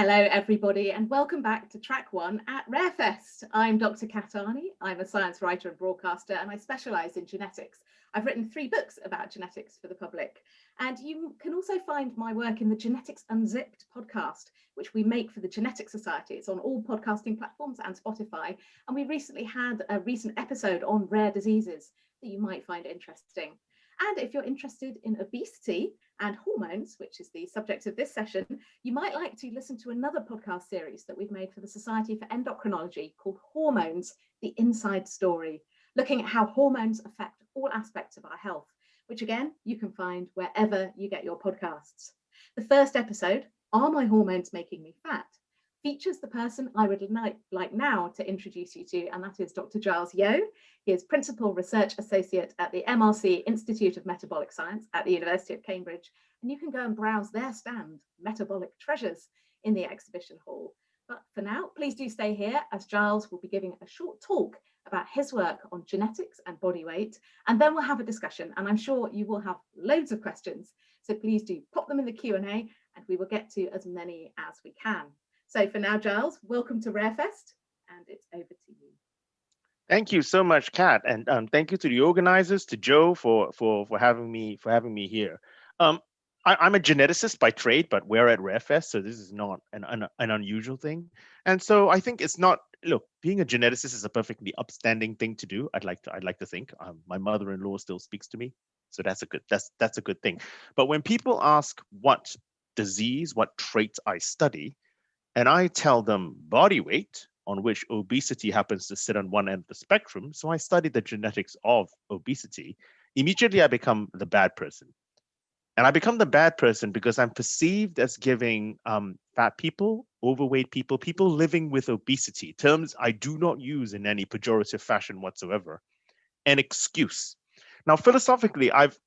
Hello, everybody, and welcome back to track one at RAREfest. I'm Dr. Kat Arney. I'm a science writer and broadcaster, and I specialise in genetics. I've written 3 books about genetics for the public, and you can also find my work in the Genetics Unzipped podcast, which we make for the Genetics Society. It's on all podcasting platforms and Spotify, and we recently had a recent episode on rare diseases that you might find interesting. And if you're interested in obesity and hormones, which is the subject of this session, you might like to listen to another podcast series that we've made for the Society for Endocrinology called Hormones, the Inside Story, looking at how hormones affect all aspects of our health, which again, you can find wherever you get your podcasts. The first episode, Are My Hormones Making Me Fat?, features the person I would like now to introduce you to, and that is Dr. Giles Yeo. He is Principal Research Associate at the MRC Institute of Metabolic Science at the University of Cambridge, and you can go and browse their stand, Metabolic Treasures, in the exhibition hall. But for now, please do stay here, as Giles will be giving a short talk about his work on genetics and body weight, and then we'll have a discussion, and I'm sure you will have loads of questions, so please do pop them in the Q&A, and we will get to as many as we can. So for now, Giles, welcome to RAREfest, and it's over to you. Thank you so much, Kat, and thank you to the organizers, to Joe for having me here. I'm a geneticist by trade, but we're at RAREfest, so this is not an unusual thing. And so I think it's not. Look, being a geneticist is a perfectly upstanding thing to do. I'd like to think. My mother-in-law still speaks to me, so that's a good thing. But when people ask what disease, what traits I study, and I tell them body weight, on which obesity happens to sit on one end of the spectrum, so I study the genetics of obesity, immediately I become the bad person. And I become the bad person because I'm perceived as giving fat people, overweight people, people living with obesity, terms I do not use in any pejorative fashion whatsoever, an excuse. Now, philosophically, I've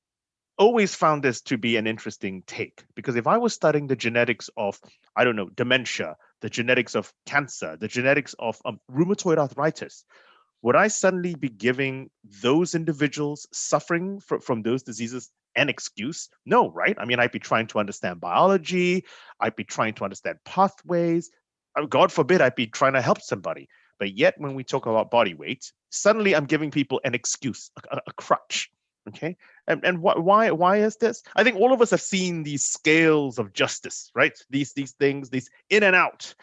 always found this to be an interesting take, because if I was studying the genetics of, I don't know, dementia, the genetics of cancer, the genetics of rheumatoid arthritis, would I suddenly be giving those individuals suffering from those diseases an excuse? No, right? I mean, I'd be trying to understand biology. I'd be trying to understand pathways. God forbid, I'd be trying to help somebody. But yet, when we talk about body weight, suddenly I'm giving people an excuse, a crutch. Okay, and why is this? I think all of us have seen these scales of justice, right? These things, these in and out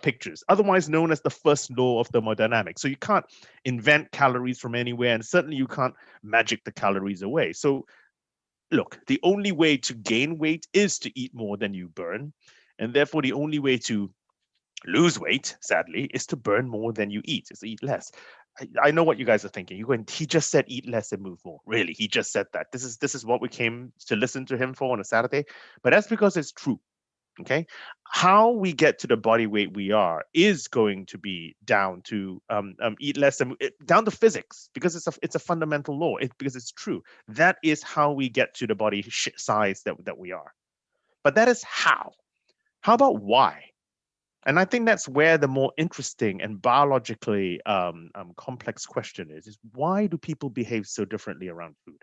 pictures, otherwise known as the first law of thermodynamics. So you can't invent calories from anywhere, and certainly you can't magic the calories away. So look, the only way to gain weight is to eat more than you burn, and therefore the only way to lose weight, sadly, is to burn more than you eat, is to eat less. I know what you guys are thinking. You're going, he just said eat less and move more. Really, he just said that. This is what we came to listen to him for on a Saturday. But that's because it's true. Okay, how we get to the body weight we are is going to be down to eat less and down to physics, because it's a fundamental law. Because it's true. That is how we get to the body size that we are. But that is how. How about why? And I think that's where the more interesting and biologically complex question is why do people behave so differently around food?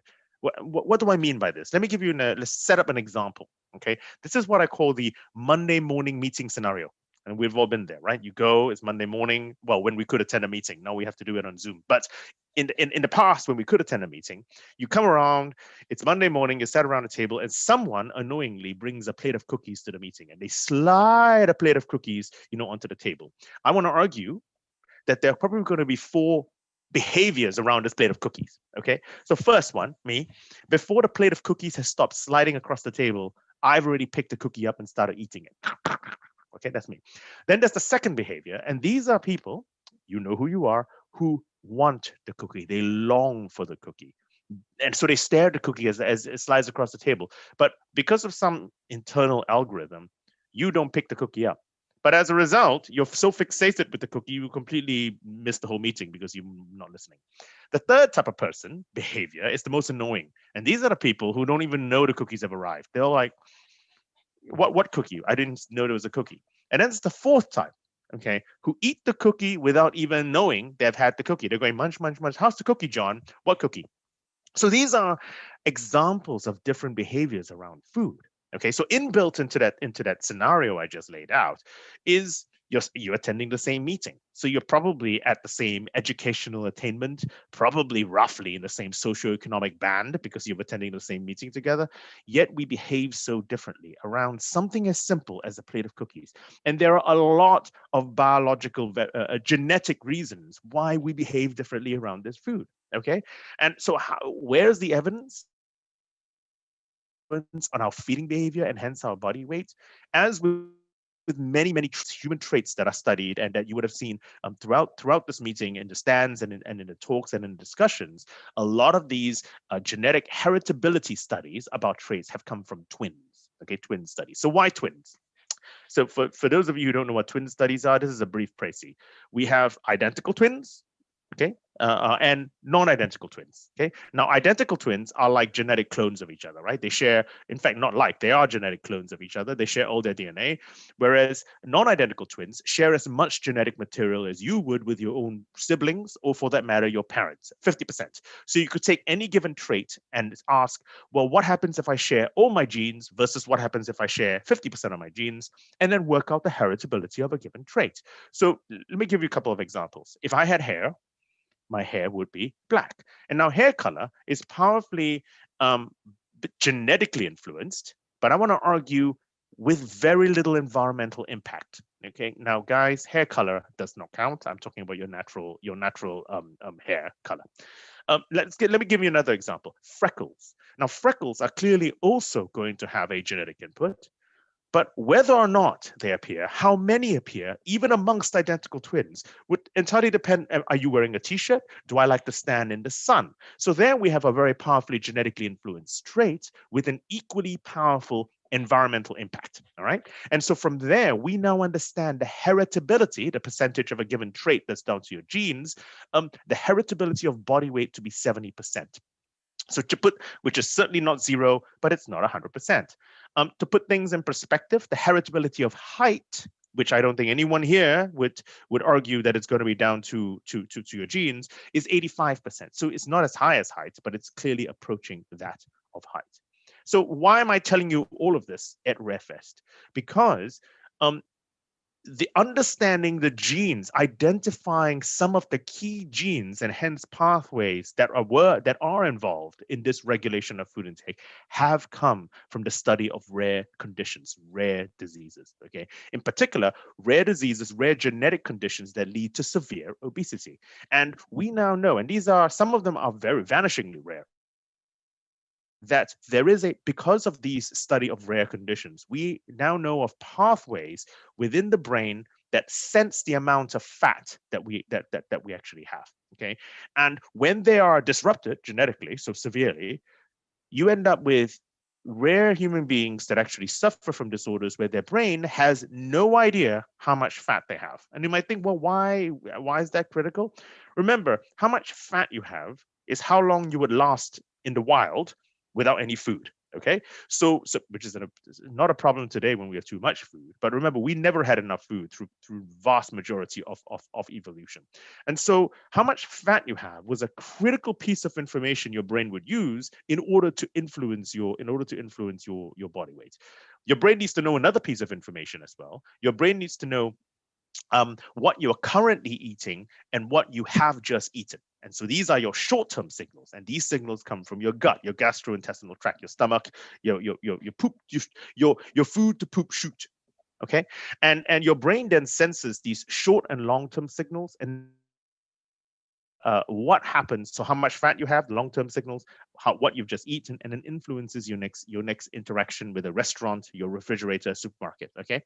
What do I mean by this? Let me give you let's set up an example. Okay, this is what I call the Monday morning meeting scenario. And we've all been there, right? You go, it's Monday morning. Well, when we could attend a meeting, now we have to do it on Zoom. But in the past, when we could attend a meeting, you come around, it's Monday morning, you sat around a table, and someone unknowingly brings a plate of cookies to the meeting, and they slide a plate of cookies, onto the table. I want to argue that there are probably going to be 4 behaviors around this plate of cookies. Okay, so first one, me, before the plate of cookies has stopped sliding across the table, I've already picked the cookie up and started eating it. Okay, that's me. Then there's the second behavior, and these are people, you know who you are, who want the cookie. They long for the cookie. And so they stare at the cookie as it slides across the table. But because of some internal algorithm, you don't pick the cookie up. But as a result, you're so fixated with the cookie, you completely miss the whole meeting because you're not listening. The third type of person, behavior, is the most annoying. And these are the people who don't even know the cookies have arrived. They're like, what cookie? I didn't know there was a cookie. And then it's the fourth type, okay, who eat the cookie without even knowing they've had the cookie. They're going, munch, munch, munch. How's the cookie, John? What cookie? So these are examples of different behaviors around food. Okay, so inbuilt into that scenario I just laid out is you're attending the same meeting. So you're probably at the same educational attainment, probably roughly in the same socioeconomic band because you're attending the same meeting together. Yet we behave so differently around something as simple as a plate of cookies. And there are a lot of biological, genetic reasons why we behave differently around this food. Okay, and so where's the evidence on our feeding behavior and hence our body weight? As with many human traits that are studied and that you would have seen throughout this meeting in the stands and in the talks and in the discussions, a lot of these genetic heritability studies about traits have come from twins. Okay, twin studies. So why twins? So for those of you who don't know what twin studies are, this is a brief précis. We have identical twins, okay, and non-identical twins. Okay, now identical twins are like genetic clones of each other, right? They share, in fact, not like, they are genetic clones of each other. They share all their DNA, whereas non-identical twins share as much genetic material as you would with your own siblings, or for that matter, your parents, 50%. So you could take any given trait and ask, well, what happens if I share all my genes versus what happens if I share 50% of my genes, and then work out the heritability of a given trait. So let me give you a couple of examples. If I had hair, my hair would be black. And now hair color is powerfully genetically influenced, but I want to argue with very little environmental impact. Okay, now guys, hair color does not count. I'm talking about your natural hair color. Let me give you another example. Freckles. Now freckles are clearly also going to have a genetic input. But whether or not they appear, how many appear, even amongst identical twins, would entirely depend. Are you wearing a t-shirt? Do I like to stand in the sun? So there we have a very powerfully genetically influenced trait with an equally powerful environmental impact. All right. And so from there, we now understand the heritability, the percentage of a given trait that's down to your genes, the heritability of body weight to be 70%. So to put, which is certainly not zero, but it's not 100%. To put things in perspective, the heritability of height, which I don't think anyone here would argue that it's going to be down to your genes, is 85%. So it's not as high as height, but it's clearly approaching that of height. So why am I telling you all of this at RAREfest? Because the understanding the genes, identifying some of the key genes and hence pathways that are involved in this regulation of food intake have come from the study of rare conditions, rare diseases. Okay, in particular, rare diseases, rare genetic conditions that lead to severe obesity. And we now know, and some of them are very vanishingly rare, that there is because of these study of rare conditions, we now know of pathways within the brain that sense the amount of fat that we actually have. Okay, and when they are disrupted genetically, so severely, you end up with rare human beings that actually suffer from disorders where their brain has no idea how much fat they have. And you might think, well, why is that critical? Remember, how much fat you have is how long you would last in the wild without any food. Okay, so which is not a problem today when we have too much food. But remember, we never had enough food through vast majority of evolution. And so how much fat you have was a critical piece of information your brain would use in order to influence your body weight. Your brain needs to know another piece of information as well. Your brain needs to know what you're currently eating and what you have just eaten. And so these are your short-term signals, and these signals come from your gut, your gastrointestinal tract, your stomach, your poop, your food to poop chute. Okay, and your brain then senses these short and long-term signals, and what happens, so how much fat you have, the long-term signals, what you've just eaten, and then influences your next interaction with a restaurant, your refrigerator, supermarket. Okay,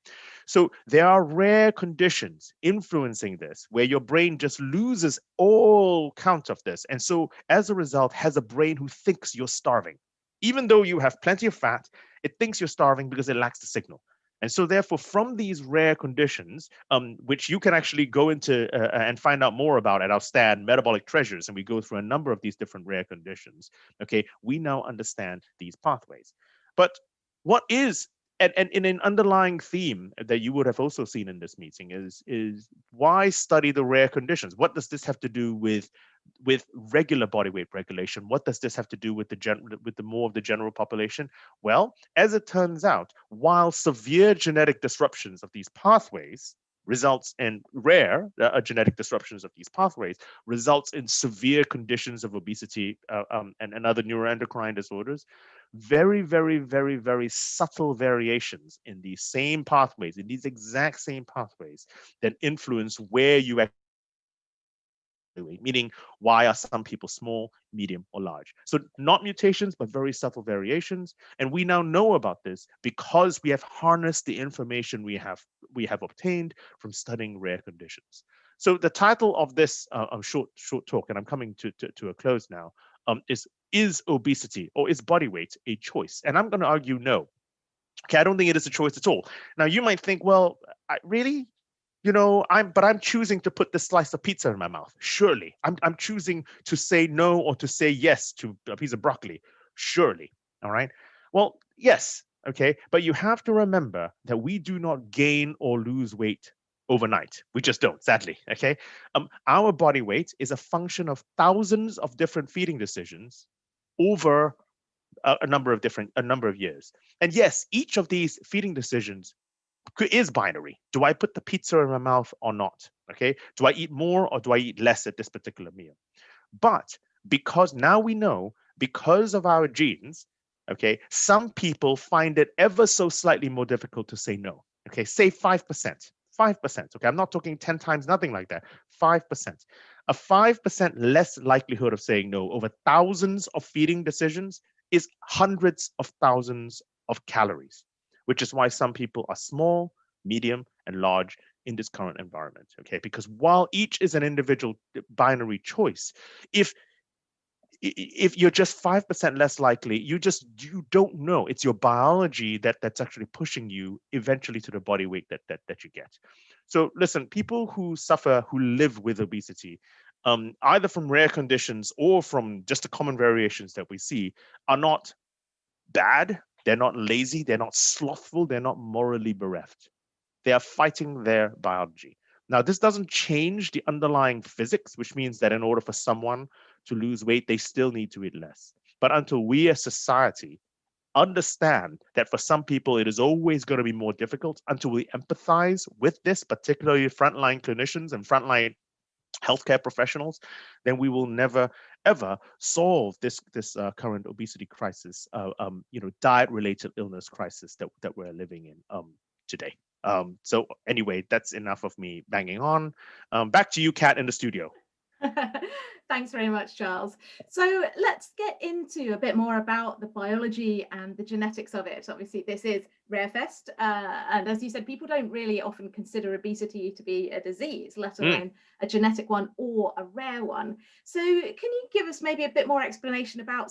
so there are rare conditions influencing this where your brain just loses all count of this, and so as a result has a brain who thinks you're starving. Even though you have plenty of fat, it thinks you're starving because it lacks the signal. And so therefore, from these rare conditions, which you can actually go into and find out more about at our stand, Metabolic Treasures, and we go through a number of these different rare conditions, okay, we now understand these pathways. But what is and in an underlying theme that you would have also seen in this meeting is why study the rare conditions? What does this have to do with regular body weight regulation? What does this have to do with the more of the general population? Well, as it turns out, while severe genetic disruptions of these pathways results in rare genetic disruptions of these pathways results in severe conditions of obesity and other neuroendocrine disorders, very, very, very, very subtle variations in these same pathways, in these exact same pathways, that influence where you actually, meaning why are some people small, medium, or large. So not mutations, but very subtle variations. And we now know about this because we have harnessed the information we have obtained from studying rare conditions. So the title of this short talk, and I'm coming to a close now, is obesity or is body weight a choice? And I'm going to argue no. Okay, I don't think it is a choice at all. Now you might think, well, really? I'm choosing to put this slice of pizza in my mouth. Surely. I'm choosing to say no or to say yes to a piece of broccoli. Surely. All right. Well, yes. Okay. But you have to remember that we do not gain or lose weight overnight. We just don't, sadly. Okay. Our body weight is a function of thousands of different feeding decisions over a number of years. And yes, each of these feeding decisions is binary. Do I put the pizza in my mouth or not? Okay. Do I eat more or do I eat less at this particular meal? But because now we know, because of our genes, okay, some people find it ever so slightly more difficult to say no. Okay, say 5%. 5%. Okay, I'm not talking 10 times, nothing like that. 5%. A 5% less likelihood of saying no over thousands of feeding decisions is hundreds of thousands of calories, which is why some people are small, medium, and large in this current environment. Okay, because while each is an individual binary choice, if you're just 5% less likely, you don't know. It's your biology that's actually pushing you eventually to the body weight that you get. So listen, people who live with obesity, either from rare conditions or from just the common variations that we see, are not bad. They're not lazy. They're not slothful. They're not morally bereft. They are fighting their biology. Now, this doesn't change the underlying physics, which means that in order for someone to lose weight, they still need to eat less. But until we as society understand that for some people it is always going to be more difficult, until we empathize with this, particularly frontline clinicians and frontline healthcare professionals, then we will never ever solve this current obesity crisis, diet-related illness crisis that we're living in today. So anyway, that's enough of me banging on. Back to you, Kat, in the studio. Thanks very much, Giles. So let's get into a bit more about the biology and the genetics of it. Obviously, this is RAREfest. And as you said, people don't really often consider obesity to be a disease, let alone a genetic one or a rare one. So can you give us maybe a bit more explanation about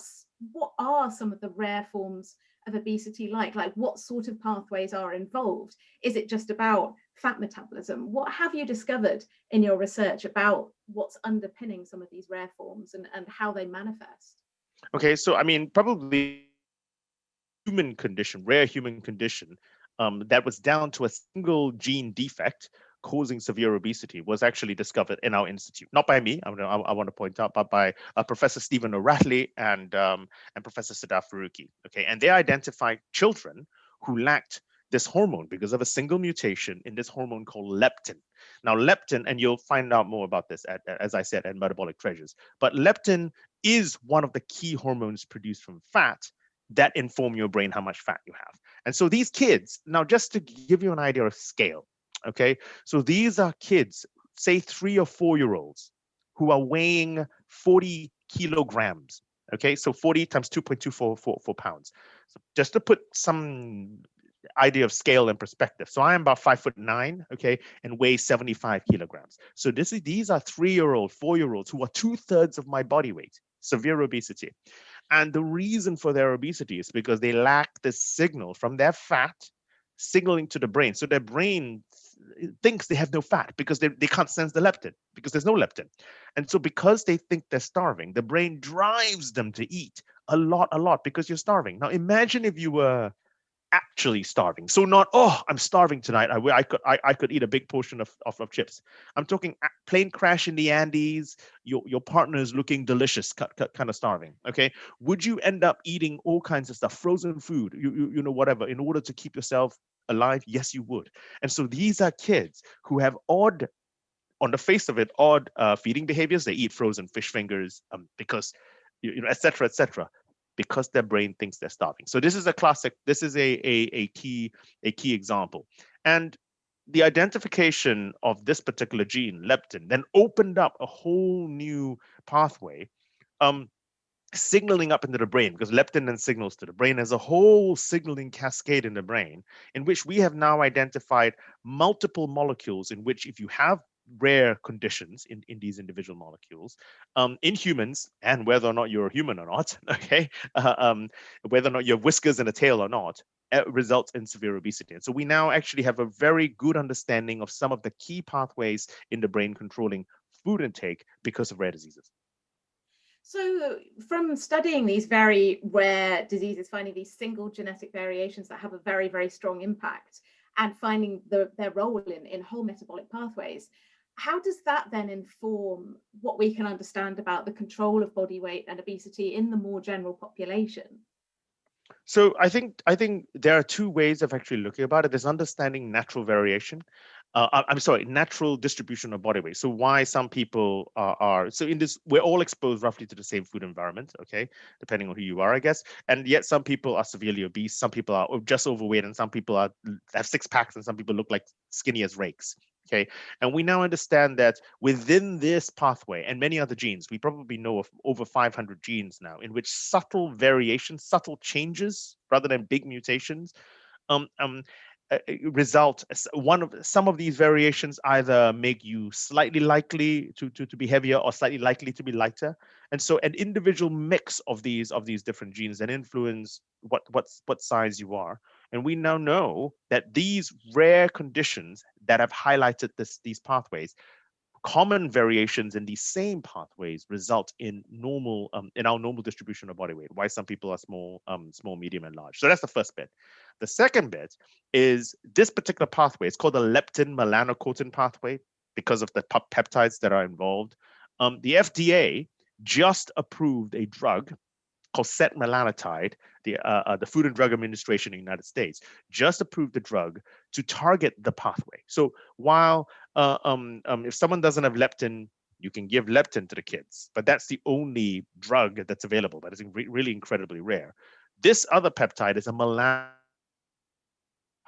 what are some of the rare forms of obesity like what sort of pathways are involved? Is it just about fat metabolism? What have you discovered in your research about what's underpinning some of these rare forms and how they manifest? Okay, so I mean, probably rare human condition that was down to a single gene defect causing severe obesity was actually discovered in our institute, not by me. I want to point out, but by Professor Stephen O'Ratley and Professor Sadaf Faruqi. Okay, and they identified children who lacked this hormone because of a single mutation in this hormone called leptin. Now, leptin, and you'll find out more about this as I said, at Metabolic Treasures. But leptin is one of the key hormones produced from fat that inform your brain how much fat you have. And so these kids, now just to give you an idea of scale, okay, so these are kids, say 3 or 4 year olds, who are weighing 40 kilograms. Okay, so 40 times 2.244 pounds. So just to put some idea of scale and perspective. So I am about 5'9", okay, and weigh 75 kilograms. So these are 3-year-old, 4-year-olds who are 2/3 of my body weight, severe obesity. And the reason for their obesity is because they lack the signal from their fat signaling to the brain. So their brain thinks they have no fat because they can't sense the leptin, because there's no leptin. And so because they think they're starving, the brain drives them to eat a lot because you're starving. Now imagine if you were actually starving. So not, oh, I'm starving tonight. I could eat a big portion of chips. I'm talking plane crash in the Andes. Your partner is looking delicious, kind of starving. Okay, would you end up eating all kinds of stuff, frozen food, you know, whatever, in order to keep yourself alive? Yes, you would. And so these are kids who have odd, on the face of it, odd feeding behaviors. They eat frozen fish fingers because, you know, et cetera, because their brain thinks they're starving. So this is a classic. This is a key example. And the identification of this particular gene, leptin, then opened up a whole new pathway, signaling up into the brain, because leptin then signals to the brain. There's a whole signaling cascade in the brain in which we have now identified multiple molecules in which, if you have rare conditions in these individual molecules, in humans, and whether or not you're a human or not, okay, whether or not you have whiskers and a tail or not, results in severe obesity. And so we now actually have a very good understanding of some of the key pathways in the brain controlling food intake because of rare diseases. So from studying these very rare diseases, finding these single genetic variations that have a very, very strong impact, and finding their role in whole metabolic pathways, how does that then inform what we can understand about the control of body weight and obesity in the more general population? So I think there are two ways of actually looking about it. There's understanding natural variation. I'm sorry, natural distribution of body weight. So why some people are so in this, we're all exposed roughly to the same food environment, okay, depending on who you are, I guess. And yet some people are severely obese, some people are just overweight, and some people have six packs, and some people look like skinny as rakes. Okay, and we now understand that within this pathway and many other genes, we probably know of over 500 genes now in which subtle variations, subtle changes, rather than big mutations, result. Some of these variations either make you slightly likely to be heavier or slightly likely to be lighter. And so an individual mix of these different genes that influence what size you are. And we now know that these rare conditions that have highlighted these pathways, common variations in these same pathways, result in our normal distribution of body weight. Why some people are small, medium, and large. So that's the first bit. The second bit is this particular pathway. It's called the leptin melanocortin pathway because of the peptides that are involved. The FDA just approved a drug called setmelanotide. The Food and Drug Administration in the United States just approved the drug to target the pathway. So while if someone doesn't have leptin, you can give leptin to the kids, but that's the only drug that's available. That is really incredibly rare. This other peptide is a melanocortin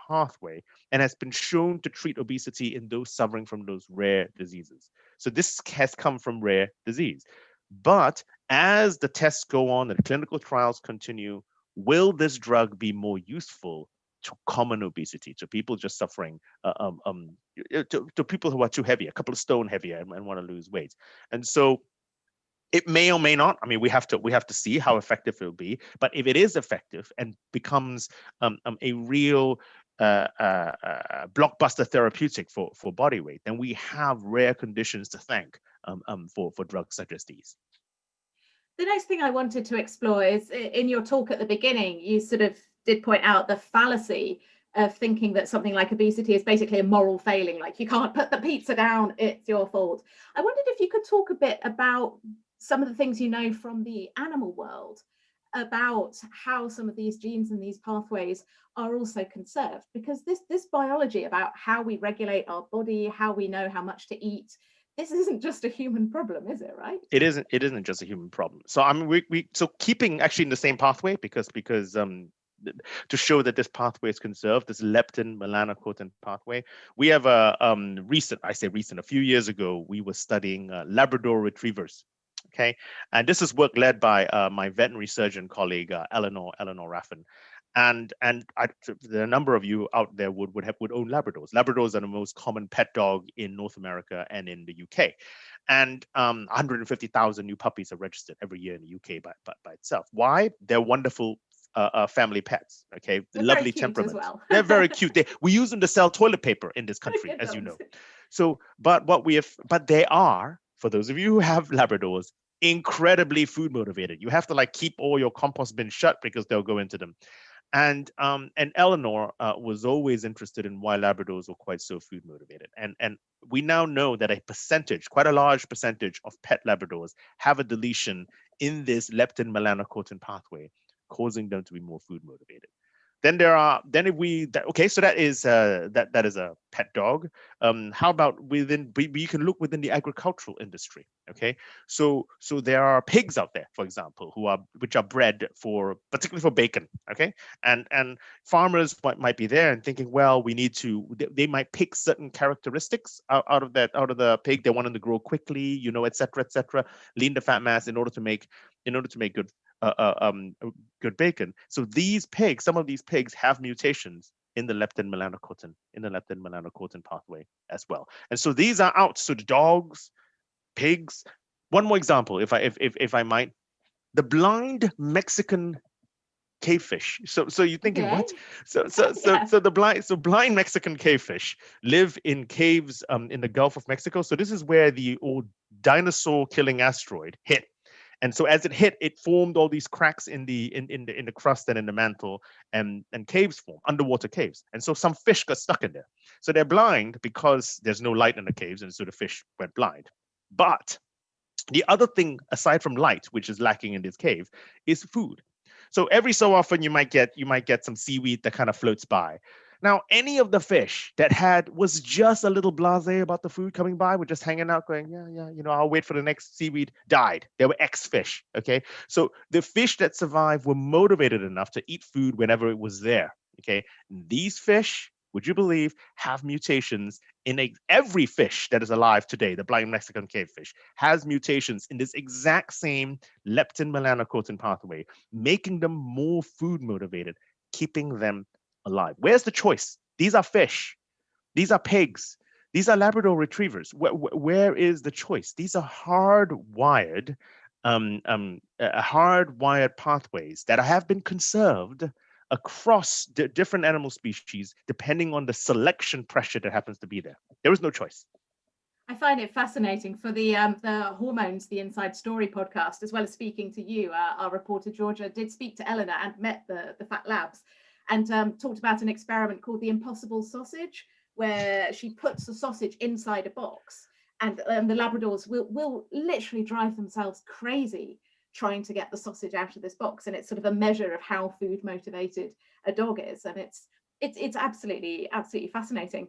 pathway and has been shown to treat obesity in those suffering from those rare diseases. So this has come from rare disease. But as the tests go on and clinical trials continue, will this drug be more useful to common obesity, to people just suffering, to people who are too heavy, a couple of stone heavier, and want to lose weight? And so it may or may not. I mean, we have to see how effective it will be. But if it is effective and becomes a real blockbuster therapeutic for body weight, then we have rare conditions to thank for drugs such as these. The next thing I wanted to explore is, in your talk at the beginning, you sort of did point out the fallacy of thinking that something like obesity is basically a moral failing, like you can't put the pizza down, it's your fault. I wondered if you could talk a bit about some of the things you know from the animal world about how some of these genes and these pathways are also conserved, because this biology about how we regulate our body, how we know how much to eat, this isn't just a human problem, is it? Right? It isn't just a human problem. So I mean, so keeping actually in the same pathway, because to show that this pathway is conserved, this leptin melanocortin pathway, we have a a few years ago, we were studying Labrador retrievers. Okay, and this is work led by my veterinary surgeon colleague Eleanor Raffin, and a number of you out there would own Labradors. Labradors are the most common pet dog in North America and in the UK, and 150,000 new puppies are registered every year in the UK by itself. Why? They're wonderful family pets. Okay, they're lovely temperament. Well. They're very cute. We use them to sell toilet paper in this country, as you know. So, but they are, for those of you who have Labradors, incredibly food motivated. You have to keep all your compost bins shut because they'll go into them. And Eleanor was always interested in why Labradors were quite so food motivated. And we now know that a percentage, quite a large percentage of pet Labradors have a deletion in this leptin melanocortin pathway, causing them to be more food motivated. Then there are okay, so that is that is a pet dog. How about we can look within the agricultural industry. Okay, so there are pigs out there, for example, which are bred for, particularly for bacon. Okay, and farmers might be there and thinking, well, we need to, they might pick certain characteristics out of the pig. They want them to grow quickly, et cetera, lean the fat mass in order to make good uh, uh, um, good bacon. So some of these pigs have mutations in the leptin melanocortin pathway as well. And so these are out. So the dogs, pigs. One more example, if I might, the blind Mexican cavefish. So you're thinking, Okay. what? So blind Mexican cavefish live in caves in the Gulf of Mexico. So this is where the old dinosaur killing asteroid hit. And so as it hit, it formed all these cracks in the crust and in the mantle, and caves form, underwater caves. And so some fish got stuck in there. So they're blind because there's no light in the caves, and so the fish went blind. But the other thing, aside from light, which is lacking in this cave, is food. So every so often you might get some seaweed that kind of floats by. Now, any of the fish that was just a little blasé about the food coming by, were just hanging out, going, yeah, I'll wait for the next seaweed, died. They were ex-fish. Okay, so the fish that survived were motivated enough to eat food whenever it was there. Okay, these fish, would you believe, have mutations in every fish that is alive today. The blind Mexican cavefish has mutations in this exact same leptin melanocortin pathway, making them more food motivated, keeping them alive. Where's the choice? These are fish. These are pigs. These are Labrador retrievers. Where is the choice? These are hardwired pathways that have been conserved across different animal species, depending on the selection pressure that happens to be there. There is no choice. I find it fascinating. For the Hormones, the Inside Story podcast, as well as speaking to you, our reporter Georgia did speak to Eleanor and met the Fat Labs, and talked about an experiment called the Impossible Sausage, where she puts the sausage inside a box, and the Labradors will literally drive themselves crazy trying to get the sausage out of this box. And it's sort of a measure of how food motivated a dog is, and it's absolutely fascinating.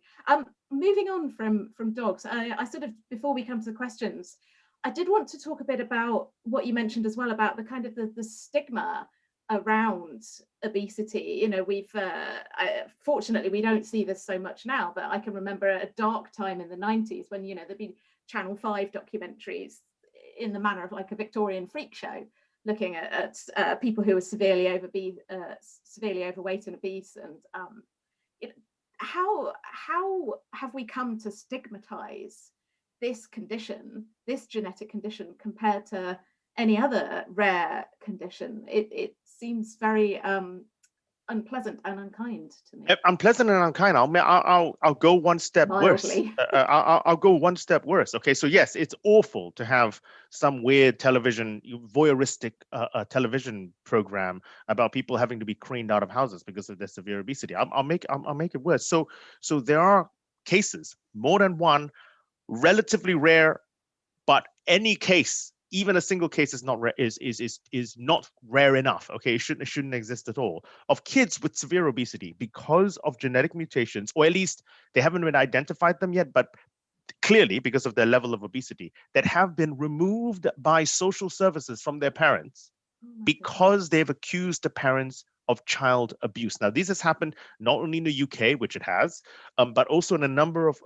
Moving on from dogs, I sort of, before we come to the questions, I did want to talk a bit about what you mentioned as well about the kind of the stigma around obesity. We've fortunately we don't see this so much now, but I can remember a dark time in the 90s when there'd be Channel 5 documentaries in the manner of like a Victorian freak show, looking at people who are severely overweight and obese. And how have we come to stigmatize this condition, this genetic condition, compared to any other rare condition? It seems very unpleasant and unkind to me. Unpleasant and unkind. I'll go one step Mildly. worse. I'll go one step worse. Okay, so yes, it's awful to have some weird voyeuristic television program about people having to be craned out of houses because of their severe obesity. I'll make it worse. So there are cases, more than one, relatively rare, but any case, even a single case, is not rare, is not rare enough. Okay, it shouldn't exist at all, of kids with severe obesity because of genetic mutations, or at least they haven't been identified them yet, but clearly because of their level of obesity, that have been removed by social services from their parents because they've accused the parents of child abuse. Now, this has happened not only in the UK, which it has, but also in a number of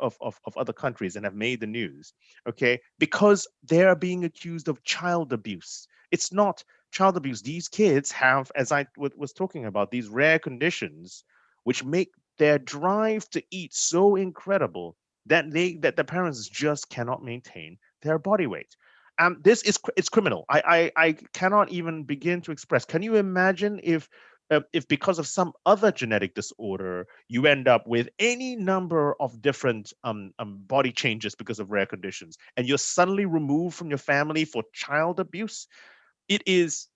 other countries, and have made the news, okay? Because they're being accused of child abuse. It's not child abuse. These kids have, as I was talking about, these rare conditions which make their drive to eat so incredible that the parents just cannot maintain their body weight. It's criminal. I cannot even begin to express. Can you imagine if because of some other genetic disorder, you end up with any number of different body changes because of rare conditions, and you're suddenly removed from your family for child abuse? It is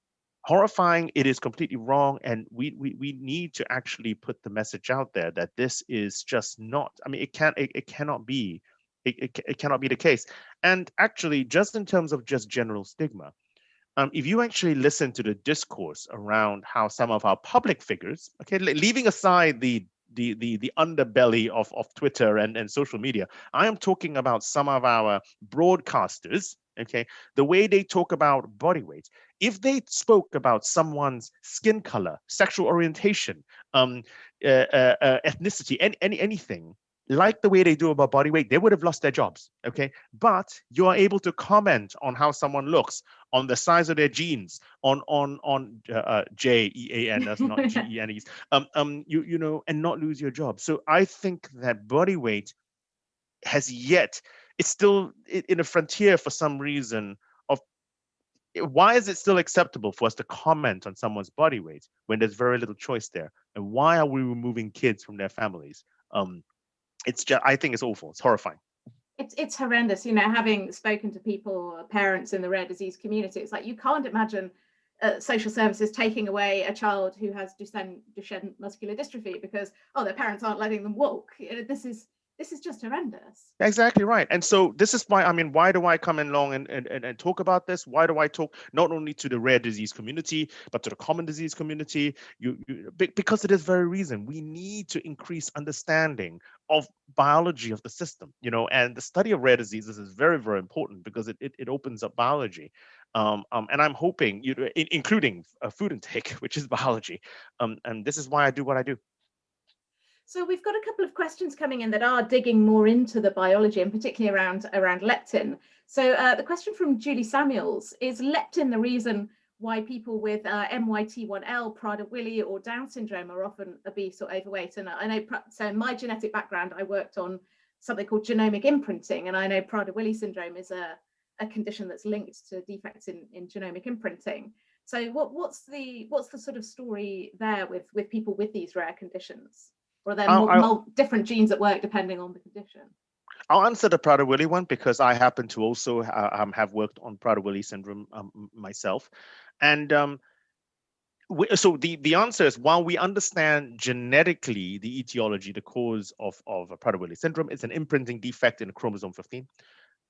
Horrifying, it is completely wrong, and we need to actually put the message out there that this is just not, I mean, it cannot be, it cannot be the case. And actually, just in terms of just general stigma, if you actually listen to the discourse around how some of our public figures, okay, leaving aside the underbelly of Twitter and social media, I am talking about some of our broadcasters, okay, the way they talk about body weight. If they spoke about someone's skin color, sexual orientation, ethnicity, anything, like the way they do about body weight, they would have lost their jobs, okay? But you are able to comment on how someone looks, on the size of their jeans, on JEAN, that's not GENEs, you know, and not lose your job. So I think that body weight has yet, it's still in a frontier for some reason of why is it still acceptable for us to comment on someone's body weight when there's very little choice there, and why are we removing kids from their families? It's just, I think it's awful. It's horrifying. It's horrendous, you know, having spoken to people, parents in the rare disease community. It's like you can't imagine social services taking away a child who has Duchenne muscular dystrophy because, oh, their parents aren't letting them walk. This is just horrendous. Exactly right. And so this is why, I mean, why do I come along and talk about this? Why do I talk not only to the rare disease community, but to the common disease community? Because it is very reason. We need to increase understanding of biology of the system, you know, and the study of rare diseases is very, very important because it opens up biology. And I'm hoping, you know, including food intake, which is biology. And this is why I do what I do. So we've got a couple of questions coming in that are digging more into the biology and particularly around leptin. So the question from Julie Samuels, is leptin the reason why people with MYT1L, Prader-Willi or Down syndrome are often obese or overweight? And I know, so in my genetic background, I worked on something called genomic imprinting, and I know Prader-Willi syndrome is a condition that's linked to defects in genomic imprinting. So what's the sort of story there with people with these rare conditions? Or are there different genes at work depending on the condition? I'll answer the Prader-Willi one because I happen to also have worked on Prader-Willi syndrome myself. And so the answer is, while we understand genetically the etiology, the cause of Prader-Willi syndrome, it's an imprinting defect in chromosome 15.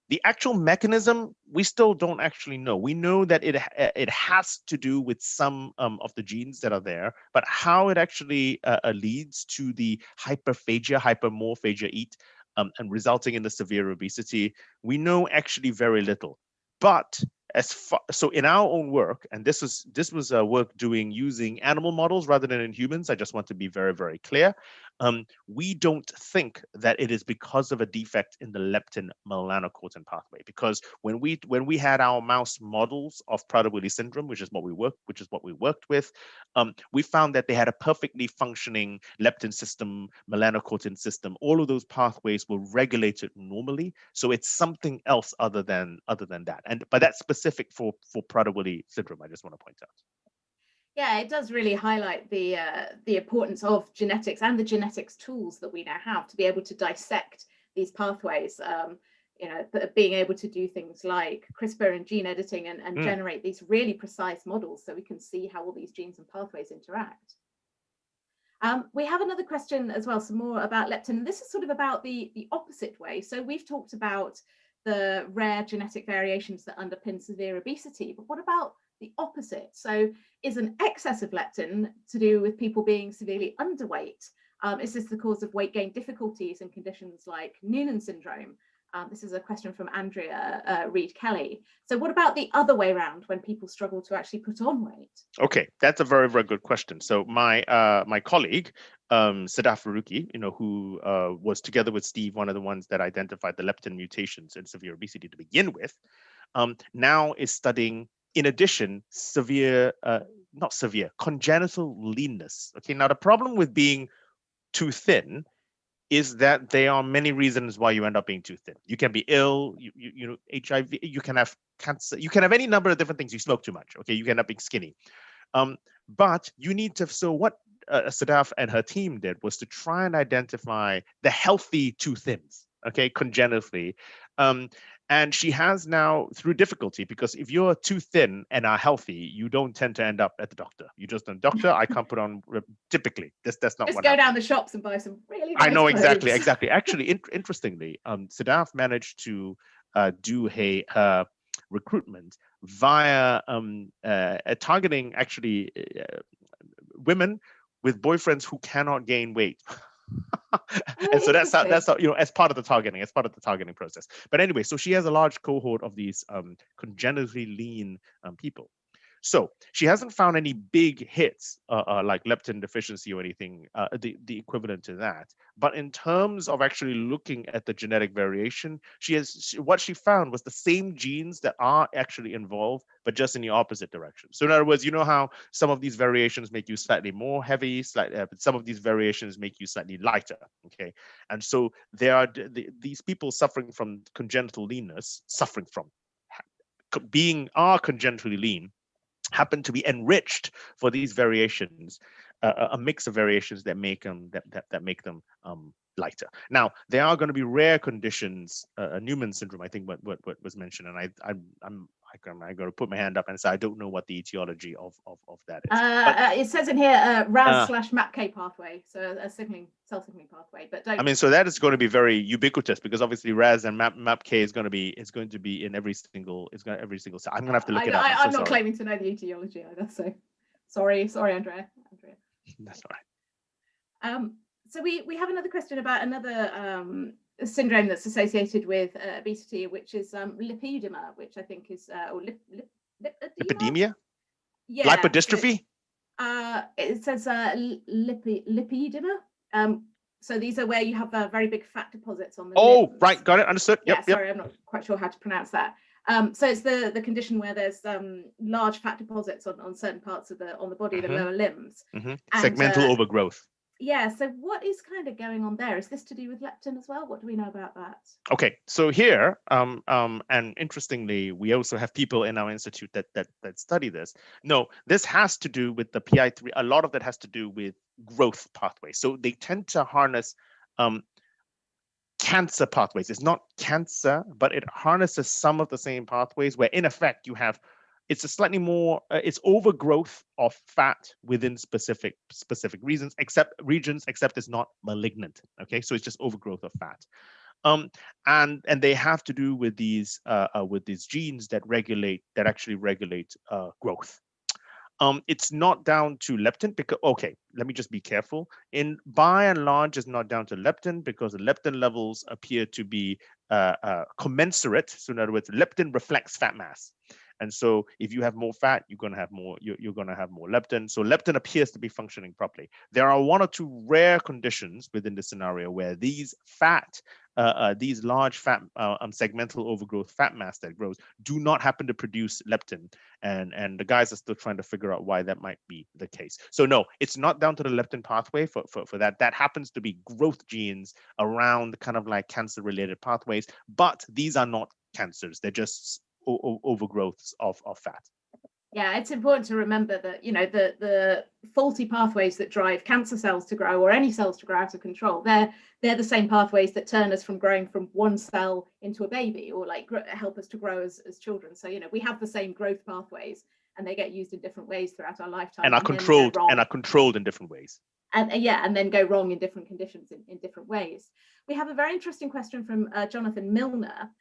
The actual mechanism, we still don't actually know. We know that it has to do with some of the genes that are there, but how it actually leads to the hyperphagia, hypermorphagia and resulting in the severe obesity, we know actually very little. But so in our own work, and this was work doing using animal models rather than in humans, I just want to be very, very clear. We don't think that it is because of a defect in the leptin melanocortin pathway, because when we had our mouse models of Prader-Willi syndrome, which is what we worked with, we found that they had a perfectly functioning leptin system, melanocortin system. All of those pathways were regulated normally. So it's something else other than that. But that's specific for Prader-Willi syndrome. I just want to point out. Yeah, it does really highlight the importance of genetics and the genetics tools that we now have to be able to dissect these pathways. You know, being able to do things like CRISPR and gene editing and generate these really precise models so we can see how all these genes and pathways interact. We have another question as well, some more about leptin, and this is sort of about the opposite way. So we've talked about the rare genetic variations that underpin severe obesity, but what about the opposite? So is an excess of leptin to do with people being severely underweight? Is this the cause of weight gain difficulties in conditions like Noonan syndrome? This is a question from Andrea Reed Kelly. So what about the other way around, when people struggle to actually put on weight? Okay, that's a very, very good question. So my colleague, Sadaf Faruqi, you know, who was together with Steve, one of the ones that identified the leptin mutations in severe obesity to begin with, now is studying, in addition, congenital leanness. Okay, now the problem with being too thin is that there are many reasons why you end up being too thin. You can be ill, you know, HIV, you can have cancer, you can have any number of different things. You smoke too much, okay, you can end up being skinny. But you need to, so what Sadaf and her team did was to try and identify the healthy too thins, okay, congenitally. And she has now, through difficulty, because if you're too thin and are healthy, you don't tend to end up at the doctor. You just don't, doctor, I can't put on, typically, that's not just what go happens. down the shops and buy some really I nice know, clothes. exactly. Actually, interestingly, Sadaf managed to do her recruitment via targeting actually women with boyfriends who cannot gain weight. And so that's how, you know, as part of the targeting process. But anyway, so she has a large cohort of these congenitally lean people. So she hasn't found any big hits like leptin deficiency or anything, the equivalent to that. But in terms of actually looking at the genetic variation, what she found was the same genes that are actually involved, but just in the opposite direction. So in other words, you know how some of these variations make you slightly more heavy, but some of these variations make you slightly lighter. Okay, and so there are these people suffering from congenital leanness, are congenitally lean, happen to be enriched for these variations, a mix of variations that make them that make them lighter. Now there are going to be rare conditions. Newman syndrome, I think, what was mentioned, and I'm going to put my hand up and say I don't know what the etiology of that is. It says in here RAS/MAPK pathway, so a cell signaling pathway. But don't. I mean, so that is going to be very ubiquitous because obviously RAS and MAPK is going to be in every single cell. I'm going to have to look it up. I'm not claiming to know the etiology either, so sorry, Andrea. That's all right. So we have another question about another syndrome that's associated with obesity, which is lipedema, which I think is or lipidemia. Yeah. Lipodystrophy. It says lipedema. So these are where you have very big fat deposits on the limbs. Right, got it, understood. Yep. Sorry, I'm not quite sure how to pronounce that. So it's the condition where there's large fat deposits on certain parts of the body, the lower limbs. Segmental overgrowth. Yeah. So what is kind of going on there? Is this to do with leptin as well? What do we know about that? Okay, so here, and interestingly, we also have people in our institute that study this. No, this has to do with the PI3. A lot of that has to do with growth pathways. So they tend to harness cancer pathways. It's not cancer, but it harnesses some of the same pathways where in effect you have, it's a slightly more, it's overgrowth of fat within specific regions, except it's not malignant. Okay, so it's just overgrowth of fat. And they have to do with these genes that actually regulate growth. It's not down to leptin because, okay, let me just be careful. By and large, it's not down to leptin because the leptin levels appear to be commensurate. So in other words, leptin reflects fat mass. And so if you have more fat, you're going to have more leptin. So leptin appears to be functioning properly. There are one or two rare conditions within the scenario where these large fat segmental overgrowth fat mass that grows do not happen to produce leptin. And the guys are still trying to figure out why that might be the case. So no, it's not down to the leptin pathway for that. That happens to be growth genes around kind of like cancer related pathways, but these are not cancers. They're just overgrowths of fat. Yeah, it's important to remember that, you know, the faulty pathways that drive cancer cells to grow or any cells to grow out of control, they're the same pathways that turn us from growing from one cell into a baby or like help us to grow as children. So, you know, we have the same growth pathways and they get used in different ways throughout our lifetime. And are controlled in different ways. And then go wrong in different conditions in different ways. We have a very interesting question from Jonathan Milner.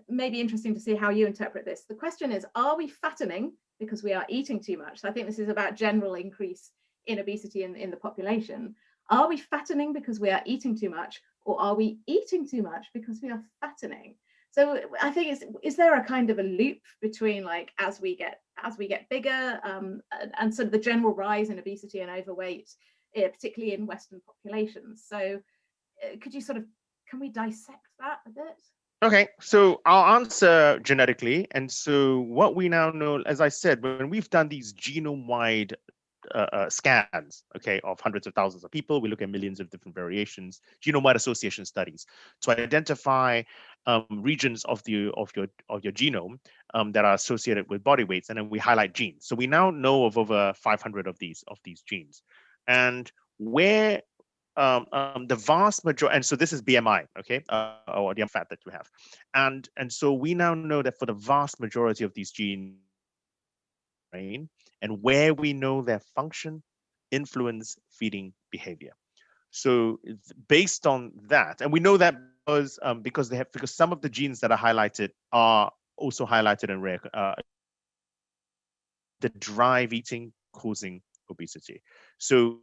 Maybe interesting to see how you interpret this. The question is, are we fattening because we are eating too much? So I think this is about general increase in obesity in the population. Are we fattening because we are eating too much, or are we eating too much because we are fattening? So I think is there a kind of a loop between like as we get bigger and sort of the general rise in obesity and overweight, particularly in Western populations? So can we dissect that a bit? Okay, so I'll answer genetically. And so what we now know, as I said, when we've done these genome-wide scans, okay, of hundreds of thousands of people, we look at millions of different variations, genome-wide association studies to identify regions of your genome that are associated with body weights, and then we highlight genes. So we now know of over 500 of these genes, and where the vast majority, and so this is BMI, okay, or the fat that you have, and so we now know that for the vast majority of these genes brain, and where we know their function influence feeding behavior. So based on that, and we know that because they have, because some of the genes that are highlighted are also highlighted in rare, the drive eating causing obesity. So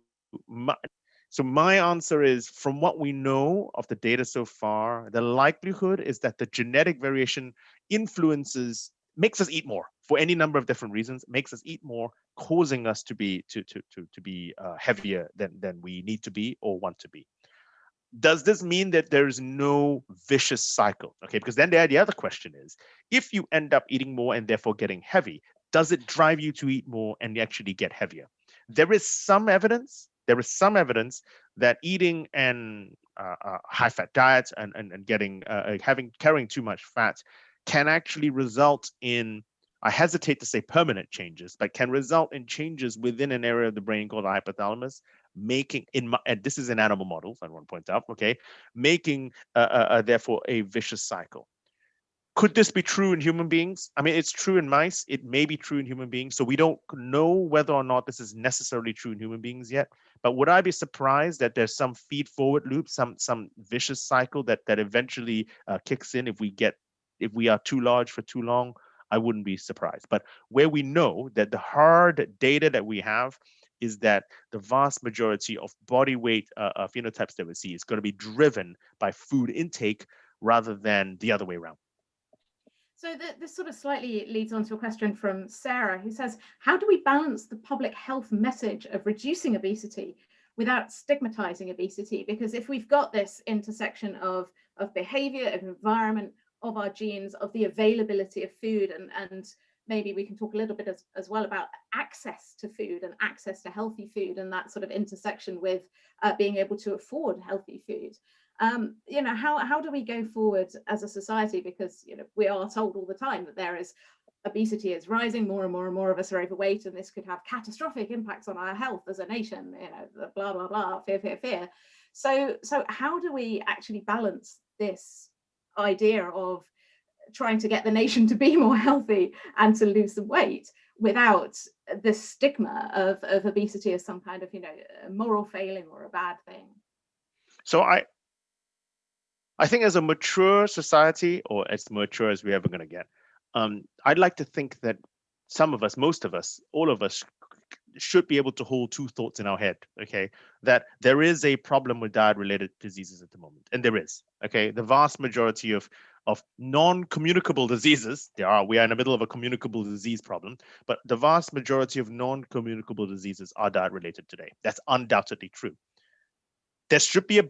my answer is, from what we know of the data so far, the likelihood is that the genetic variation makes us eat more for any number of different reasons, makes us eat more, causing us to be heavier than we need to be or want to be. Does this mean that there's no vicious cycle? Okay, because then the other question is, if you end up eating more and therefore getting heavy, does it drive you to eat more and actually get heavier? There is some evidence. That eating and high-fat diets and getting carrying too much fat can actually result in, I hesitate to say permanent changes, but can result in changes within an area of the brain called the hypothalamus, making and this is in animal models, I want to point out, okay, making therefore a vicious cycle. Could this be true in human beings? I mean, it's true in mice. It may be true in human beings. So we don't know whether or not this is necessarily true in human beings yet. But would I be surprised that there's some feed forward loop, some vicious cycle that eventually kicks in if we are too large for too long? I wouldn't be surprised. But where we know that the hard data that we have is that the vast majority of body weight phenotypes that we see is going to be driven by food intake rather than the other way around. So this sort of slightly leads on to a question from Sarah, who says, how do we balance the public health message of reducing obesity without stigmatizing obesity? Because if we've got this intersection of behavior, of environment, of our genes, of the availability of food, and maybe we can talk a little bit as well about access to food and access to healthy food, and that sort of intersection with being able to afford healthy food. How do we go forward as a society? Because we are told all the time that obesity is rising, more and more and more of us are overweight, and this could have catastrophic impacts on our health as a nation, blah blah blah, fear. So how do we actually balance this idea of trying to get the nation to be more healthy and to lose some weight without the stigma of obesity as some kind of a moral failing or a bad thing? So I think as a mature society, or as mature as we're ever going to get, I'd like to think that some of us, most of us, all of us should be able to hold two thoughts in our head, okay? That there is a problem with diet-related diseases at the moment, and there is, okay? The vast majority of non-communicable diseases, we are in the middle of a communicable disease problem, but the vast majority of non-communicable diseases are diet-related today. That's undoubtedly true. There should be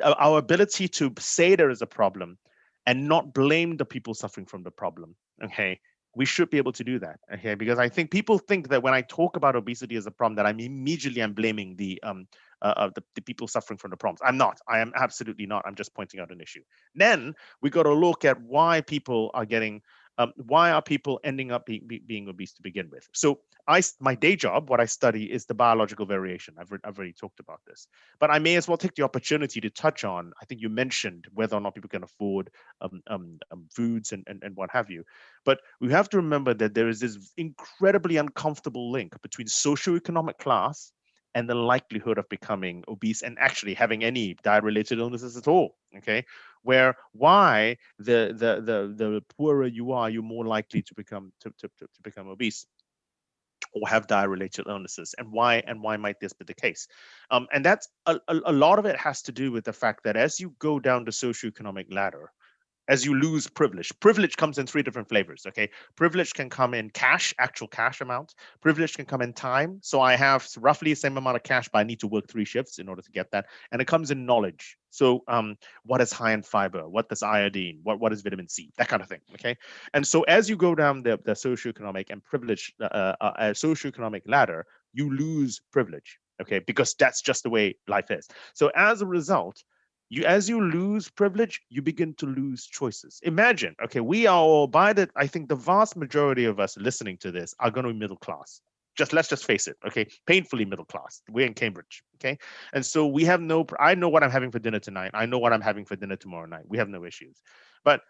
our ability to say there is a problem and not blame the people suffering from the problem, okay? We should be able to do that, okay? Because I think people think that when I talk about obesity as a problem, that I'm blaming the people suffering from the problems. I'm not. I am absolutely not. I'm just pointing out an issue. Then we got to look at why people are why are people ending up being obese to begin with? So my day job, what I study is the biological variation. I've already talked about this, but I may as well take the opportunity to touch on, I think you mentioned whether or not people can afford foods and what have you. But we have to remember that there is this incredibly uncomfortable link between socioeconomic class and the likelihood of becoming obese and actually having any diet-related illnesses at all, okay? Why the poorer you are, you're more likely to become obese or have diet-related illnesses, and why might this be the case? And that's a lot of it has to do with the fact that as you go down the socioeconomic ladder, as you lose privilege. Privilege comes in three different flavors, okay? Privilege can come in cash, actual cash amount. Privilege can come in time. So I have roughly the same amount of cash, but I need to work 3 shifts in order to get that. And it comes in knowledge. So what is high in fiber? What is iodine? What is vitamin C? That kind of thing, okay? And so as you go down the socioeconomic and privilege, socioeconomic ladder, you lose privilege, okay? Because that's just the way life is. So as a result, as you lose privilege, you begin to lose choices. Imagine, okay, we are all I think the vast majority of us listening to this are going to be middle class, Let's just face it, okay? Painfully middle class. We're in Cambridge, okay? And so we have I know what I'm having for dinner tonight. I know what I'm having for dinner tomorrow night. We have no issues. But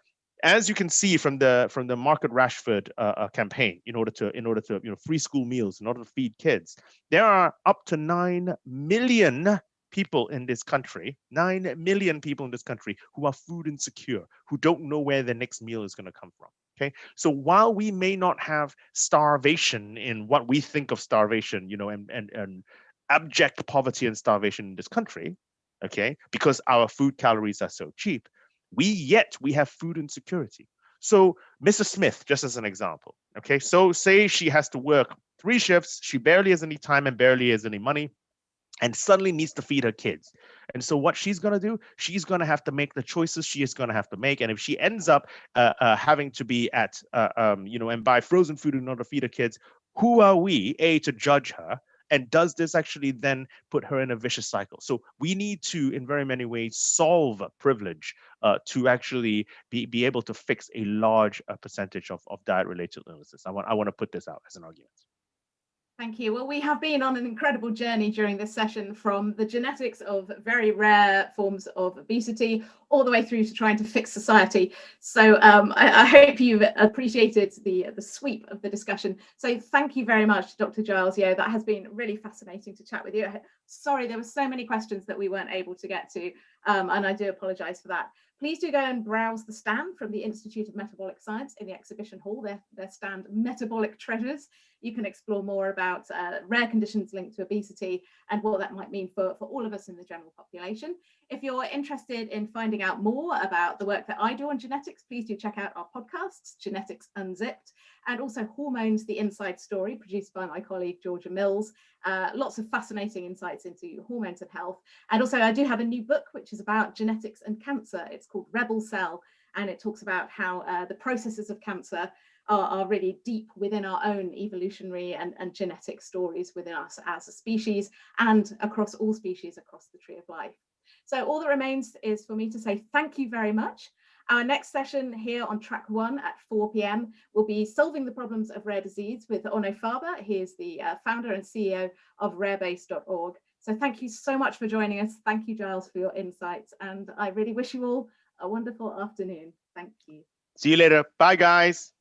as you can see from the Market Rashford campaign, in order to free school meals, in order to feed kids, there are up to 9 million people in this country, 9 million people in this country who are food insecure, who don't know where their next meal is going to come from. Okay, so while we may not have starvation in what we think of starvation, and abject poverty and starvation in this country, okay, because our food calories are so cheap, we have food insecurity. So Mrs. Smith, just as an example, okay, so say she has to work 3 shifts, she barely has any time and barely has any money, and suddenly needs to feed her kids. And so what she's going to do, she's going to have to make the choices she is going to have to make. And if she ends up having to be at, and buy frozen food in order to feed her kids, who are we, to judge her? And does this actually then put her in a vicious cycle? So we need to, in very many ways, solve privilege to actually be able to fix a large percentage of diet-related illnesses. I want to put this out as an argument. Thank you. Well, we have been on an incredible journey during this session, from the genetics of very rare forms of obesity all the way through to trying to fix society. So I hope you've appreciated the sweep of the discussion. So thank you very much, Dr. Giles Yeo. That has been really fascinating to chat with you. Sorry, there were so many questions that we weren't able to get to, and I do apologize for that. Please do go and browse the stand from the Institute of Metabolic Science in the exhibition hall, their stand Metabolic Treasures. You can explore more about rare conditions linked to obesity and what that might mean for all of us in the general population. If you're interested in finding out more about the work that I do on genetics, please do check out our podcasts, Genetics Unzipped, and also Hormones, the Inside Story, produced by my colleague, Georgia Mills. Lots of fascinating insights into hormones and health. And also I do have a new book, which is about genetics and cancer. It's called Rebel Cell, and it talks about how the processes of cancer are really deep within our own evolutionary and genetic stories within us as a species and across all species across the tree of life. So all that remains is for me to say thank you very much. Our next session here on Track 1 at 4 p.m. will be Solving the Problems of Rare Disease with Arney. He is the founder and CEO of rarebase.org. So thank you so much for joining us. Thank you, Giles, for your insights. And I really wish you all a wonderful afternoon. Thank you. See you later. Bye, guys.